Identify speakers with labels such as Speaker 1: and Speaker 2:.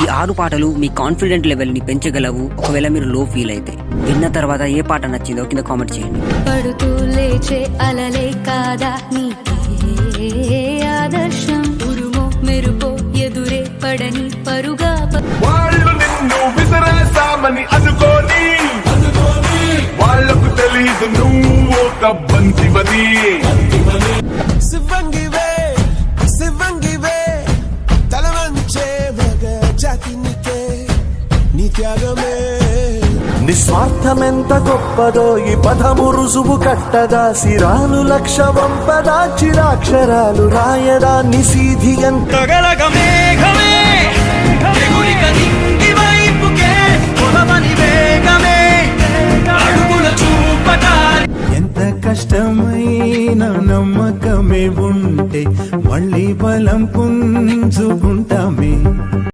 Speaker 1: ఈ 6 పాటలు మీ confident level ని పెంచగలవు. ఒకవేళ మీరు లో ఫీల్ అయితే విన్న తర్వాత ఏ పాట నచ్చిందో కింద కామెంట్ చేయండి.
Speaker 2: పడుతూ లేచే అలలే కాదా నీకే ఆదర్శం, ఉరుమో మెరుపో ఎదురే పడని పరుగా
Speaker 3: వాళ్ళు నిన్ను విసిరేసామని అనుకోని వాళ్ళకు తెలీదు నువ్వు ఒక బంతివని.
Speaker 4: శివంగివే శివంగివే తలవంచే మగ జాతినికే నీ త్యాగమే. నిస్వార్థమెంత గొప్పదో ఈ పదము రుజువు కట్టదా, సిరాలు లక్ష వంపదా చిరాక్షరాలు రాయదా నిశీధి ఎంత
Speaker 5: మేఘమే